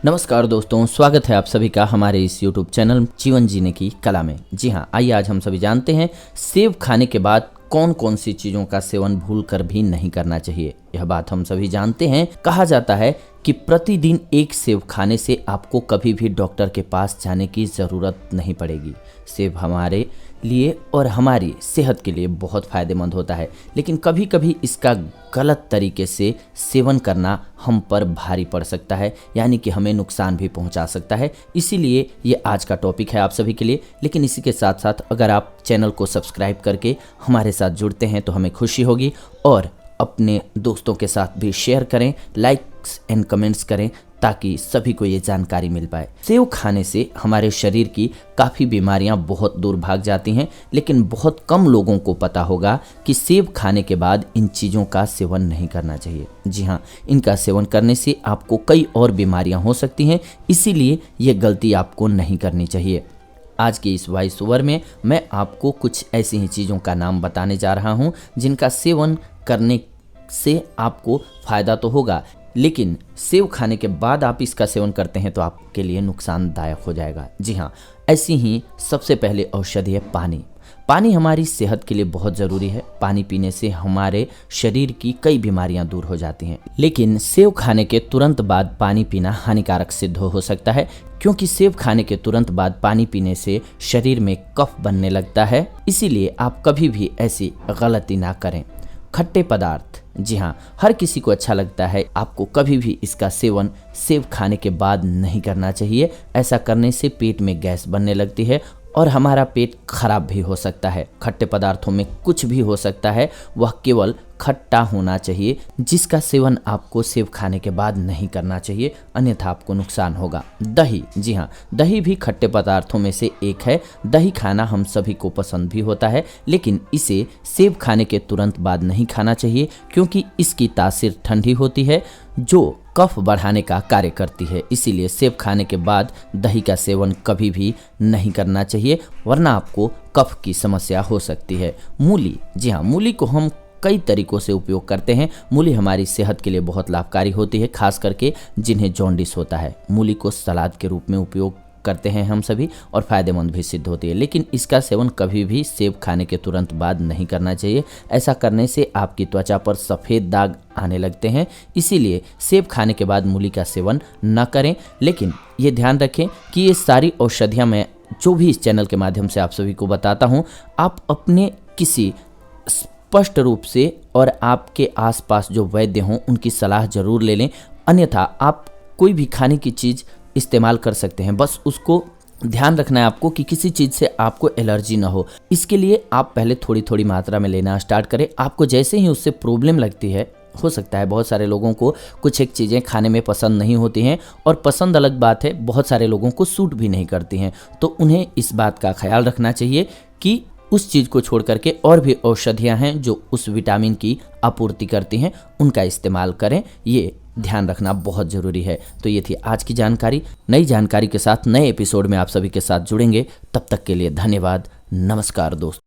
नमस्कार दोस्तों, स्वागत है आप सभी का हमारे इस YouTube चैनल जीवन जीने की कला में। जी हाँ, आइए आज हम सभी जानते हैं सेब खाने के बाद कौन कौन सी चीज़ों का सेवन भूल कर भी नहीं करना चाहिए। यह बात हम सभी जानते हैं। कहा जाता है कि प्रतिदिन एक सेब खाने से आपको कभी भी डॉक्टर के पास जाने की ज़रूरत नहीं पड़ेगी। सेब हमारे लिए और हमारी सेहत के लिए बहुत फ़ायदेमंद होता है, लेकिन कभी कभी इसका गलत तरीके से सेवन करना हम पर भारी पड़ सकता है, यानी कि हमें नुकसान भी पहुंचा सकता है। इसीलिए ये आज का टॉपिक है आप सभी के लिए। लेकिन इसी के साथ साथ अगर आप चैनल को सब्सक्राइब करके हमारे साथ जुड़ते हैं तो हमें खुशी होगी, और अपने दोस्तों के साथ भी शेयर करें, लाइक्स एंड कमेंट्स करें, ताकि सभी को ये जानकारी मिल पाए। सेब खाने से हमारे शरीर की काफ़ी बीमारियां बहुत दूर भाग जाती हैं, लेकिन बहुत कम लोगों को पता होगा कि सेब खाने के बाद इन चीज़ों का सेवन नहीं करना चाहिए। जी हाँ, इनका सेवन करने से आपको कई और बीमारियां हो सकती हैं, इसीलिए ये गलती आपको नहीं करनी चाहिए। आज की इस वॉइस ओवर में मैं आपको कुछ ऐसी ही चीज़ों का नाम बताने जा रहा हूँ जिनका सेवन करने से आपको फ़ायदा तो होगा, लेकिन सेब खाने के बाद आप इसका सेवन करते हैं तो आपके लिए नुकसानदायक हो जाएगा। जी हाँ, ऐसी ही सबसे पहले औषधि है पानी। पानी हमारी सेहत के लिए बहुत ज़रूरी है। पानी पीने से हमारे शरीर की कई बीमारियां दूर हो जाती हैं, लेकिन सेब खाने के तुरंत बाद पानी पीना हानिकारक सिद्ध हो सकता है, क्योंकि सेब खाने के तुरंत बाद पानी पीने से शरीर में कफ बनने लगता है। इसीलिए आप कभी भी ऐसी गलती ना करें। खट्टे पदार्थ, जी हाँ, हर किसी को अच्छा लगता है। आपको कभी भी इसका सेवन सेब खाने के बाद नहीं करना चाहिए। ऐसा करने से पेट में गैस बनने लगती है और हमारा पेट खराब भी हो सकता है। खट्टे पदार्थों में कुछ भी हो सकता है, वह केवल खट्टा होना चाहिए, जिसका सेवन आपको सेब खाने के बाद नहीं करना चाहिए, अन्यथा आपको नुकसान होगा। दही, जी हाँ, दही भी खट्टे पदार्थों में से एक है। दही खाना हम सभी को पसंद भी होता है, लेकिन इसे सेब खाने के तुरंत बाद नहीं खाना चाहिए, क्योंकि इसकी तासीर ठंडी होती है जो कफ बढ़ाने का कार्य करती है। इसीलिए सेब खाने के बाद दही का सेवन कभी भी नहीं करना चाहिए, वरना आपको कफ की समस्या हो सकती है। मूली, जी हाँ, मूली को हम कई तरीकों से उपयोग करते हैं। मूली हमारी सेहत के लिए बहुत लाभकारी होती है, खास करके जिन्हें जॉन्डिस होता है। मूली को सलाद के रूप में उपयोग करते हैं हम सभी, और फ़ायदेमंद भी सिद्ध होती है, लेकिन इसका सेवन कभी भी सेब खाने के तुरंत बाद नहीं करना चाहिए। ऐसा करने से आपकी त्वचा पर सफ़ेद दाग आने लगते हैं। इसीलिए सेब खाने के बाद मूली का सेवन न करें। लेकिन ये ध्यान रखें कि ये सारी औषधियाँ मैं जो भी इस चैनल के माध्यम से आप सभी को बताता हूँ, आप अपने किसी स्पष्ट रूप से और आपके आसपास जो वैद्य हों उनकी सलाह जरूर ले लें, अन्यथा आप कोई भी खाने की चीज़ इस्तेमाल कर सकते हैं। बस उसको ध्यान रखना है आपको कि किसी चीज़ से आपको एलर्जी ना हो। इसके लिए आप पहले थोड़ी थोड़ी मात्रा में लेना स्टार्ट करें। आपको जैसे ही उससे प्रॉब्लम लगती है, हो सकता है बहुत सारे लोगों को कुछ एक चीज़ें खाने में पसंद नहीं होती हैं, और पसंद अलग बात है, बहुत सारे लोगों को सूट भी नहीं करती हैं, तो उन्हें इस बात का ख्याल रखना चाहिए कि उस चीज़ को छोड़ करके और भी औषधियाँ हैं जो उस विटामिन की आपूर्ति करती हैं, उनका इस्तेमाल करें। ये ध्यान रखना बहुत ज़रूरी है। तो ये थी आज की जानकारी। नई जानकारी के साथ नए एपिसोड में आप सभी के साथ जुड़ेंगे। तब तक के लिए धन्यवाद। नमस्कार दोस्तों।